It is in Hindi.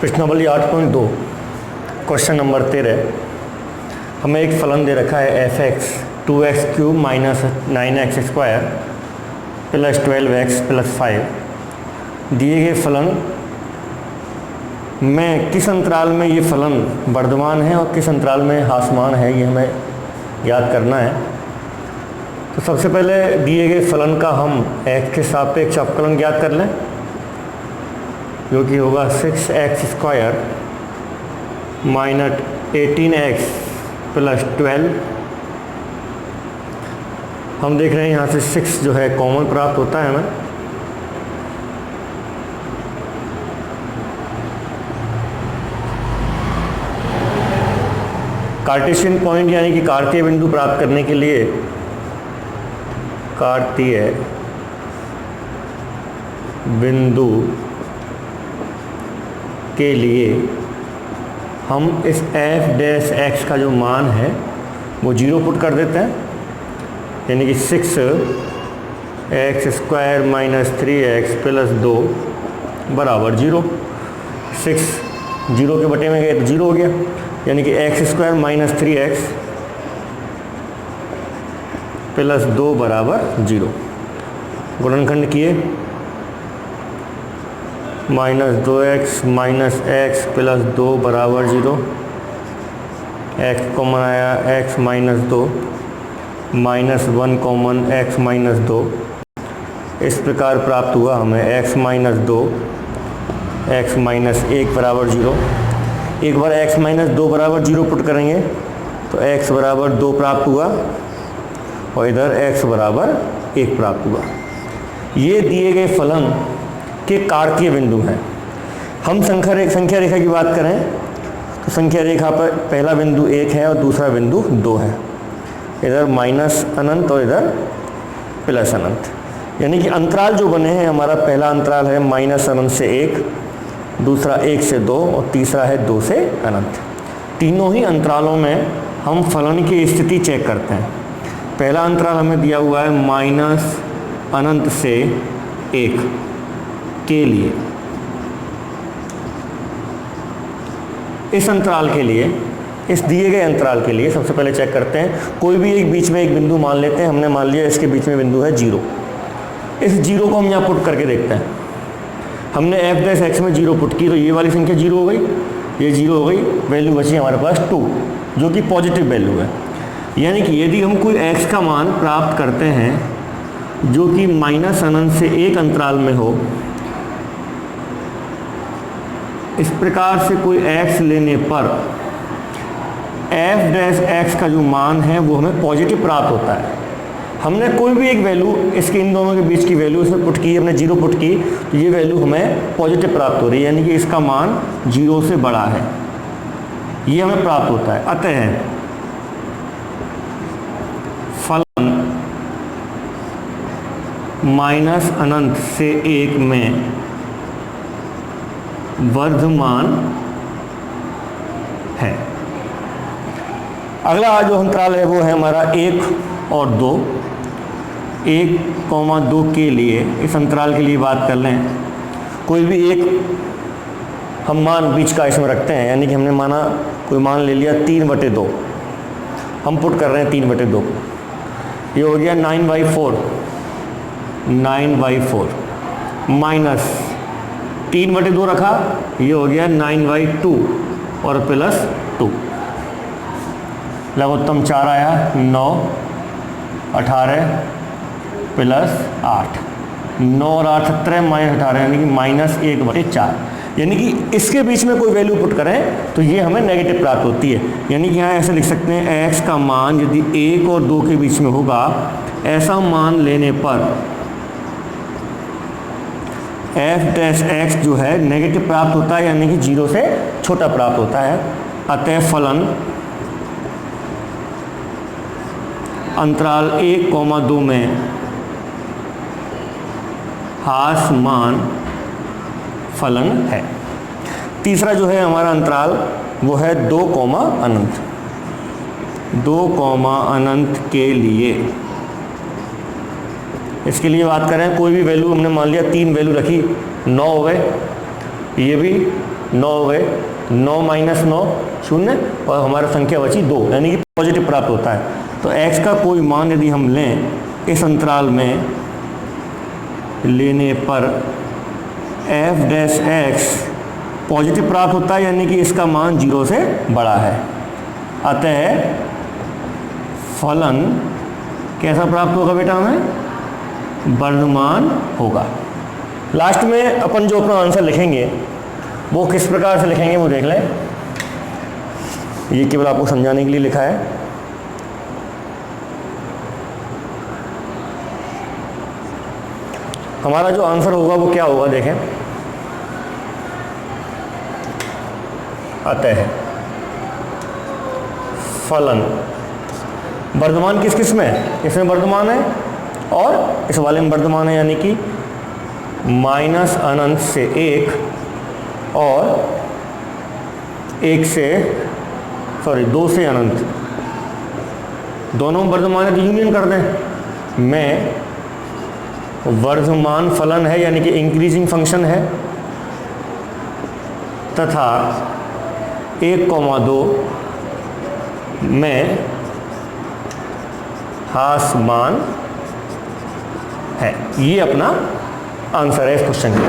प्रश्नावली 8.2 क्वेश्चन नंबर 13। हमें एक फलन दे रखा है F x 2x³ minus 9x² plus 12x plus 5। दिए गए फलन में किस अंतराल में ये फलन वर्धमान है और किस अंतराल में ह्रासमान है, ये हमें याद करना है। तो सबसे पहले दिए गए फलन का हम x के सापेक्ष अवकलन ज्ञात कर लें, जो कि होगा 6x² माइनस 18x प्लस 12। हम देख रहे हैं यहाँ से 6 जो है कॉमन प्राप्त होता है हमें। कार्टेशियन पॉइंट यानी कि कार्तीय बिंदु प्राप्त करने के लिए कार्तीय बिंदु के लिए हम इस f डैश x का जो मान है वो 0 पुट कर देते हैं, यानी कि 6x² माइनस 3x प्लस 2 बराबर 0। 6 0 के बटे में गए तो 0 हो गया, यानी कि x² माइनस 3x प्लस 2 बराबर 0। गुणनखंड किए, minus 2x minus x plus 2 बराबर 0। x कॉमन आया, x minus 2 minus 1 common x minus 2। इस प्रकार प्राप्त हुआ हमें x माइनस 2 x माइनस 1 बराबर 0। एक बार x माइनस 2 बराबर 0 पुट करेंगे तो x बराबर 2 प्राप्त हुआ और इधर x बराबर 1 प्राप्त हुआ। ये दिए गए फलन के कार्तीय बिंदु हैं। हम संख्या रेखा की बात करें तो संख्या रेखा पर पहला बिंदु 1 है और दूसरा बिंदु 2 है। इधर माइनस अनंत और इधर प्लस अनंत, यानी कि अंतराल जो बने हैं, हमारा पहला अंतराल है माइनस अनंत से 1, दूसरा 1 से 2 और तीसरा है 2 से अनंत। तीनों ही अंतरालों में हम फलन की स्थिति चेक करते हैं। पहला अंतराल हमें दिया हुआ है माइनस अनंत से 1 के लिए। इस अंतराल के लिए, इस दिए गए अंतराल के लिए सबसे पहले चेक करते हैं, कोई भी एक बीच में एक बिंदु मान लेते हैं। हमने मान लिया इसके बीच में बिंदु है 0। इस 0 को हम यहाँ पुट करके देखते हैं। हमने f डैश x में 0 पुट की तो ये वाली संख्या 0 हो गई, ये 0 हो गई, वैल्यू बची हमारे पास 2, जो कि पॉजिटिव वैल्यू है। यानी कि यदि हम कोई x का मान प्राप्त करते हैं जो कि माइनस अनंत से 1 अंतराल में हो, इस प्रकार से कोई x लेने पर f डैश x का जो मान है वो हमें पॉजिटिव प्राप्त होता है। हमने कोई भी एक वैल्यू इसके इन दोनों के बीच की वैल्यू इसमें पुट की, हमने 0 पुट की तो ये वैल्यू हमें पॉजिटिव प्राप्त हो रही है, यानी कि इसका मान 0 से बड़ा है, ये हमें प्राप्त होता है। अतः फलन माइनस अनंत से 1 में वर्धमान है। अगला जो अंतराल है वो है हमारा 1 और 2। 1,2 के लिए, इस अंतराल के लिए बात कर लें, कोई भी एक हम मान बीच का इसमें रखते हैं, यानी कि हमने माना कोई मान ले लिया 3/2, हम पुट कर रहे हैं 3/2। ये हो गया 9/4 माइनस 3/2 रखा, ये हो गया 9/2 और प्लस 2। लघुत्तम 4 आया, 9 18 प्लस 8, 9 और 8 17 माइनस 18, यानी कि माइनस 1/4। यानी कि इसके बीच में कोई वैल्यू पुट करें तो ये हमें नेगेटिव प्राप्त होती है। यानी कि यहाँ ऐसे लिख सकते हैं, x का मान यदि 1 और 2 के बीच में होगा, ऐसा मान लेने पर f डैश x जो है नेगेटिव प्राप्त होता है, यानी कि 0 से छोटा प्राप्त होता है। अतः फलन अंतराल 1,2 में ह्रासमान फलन है। तीसरा जो है हमारा अंतराल वो है 2, अनंत। 2, अनंत के लिए इसके लिए बात करें, कोई भी वैल्यू हमने मान लिया 3 वैल्यू रखी, 9 हो गए, ये भी 9 हो गए, 9 माइनस 9 0 और हमारा संख्या बची 2, यानी कि पॉजिटिव प्राप्त होता है। तो x का कोई मान यदि हम लें इस अंतराल में लेने पर f डैश x पॉजिटिव प्राप्त होता है, यानी कि इसका मान 0 से बड़ा है। अतः फलन कैसा प्राप्त होगा बेटा हमें? वर्धमान होगा। लास्ट में अपन जो अपना आंसर लिखेंगे वो किस प्रकार से लिखेंगे वो देख लें। ये केवल आपको समझाने के लिए लिखा है। हमारा जो आंसर होगा वो क्या होगा देखें। अतः फलन वर्धमान किस किस में? इसमें वर्धमान है और इस वाले में वर्धमान है, यानी कि माइनस अनंत से 1 और 2 से अनंत, दोनों में वर्धमान है तो यूनियन कर दें। में वर्धमान फलन है, यानी कि इंक्रीजिंग फंक्शन है, तथा 1,2 में ह्रासमान है। ये अपना आंसर है इस क्वेश्चन का।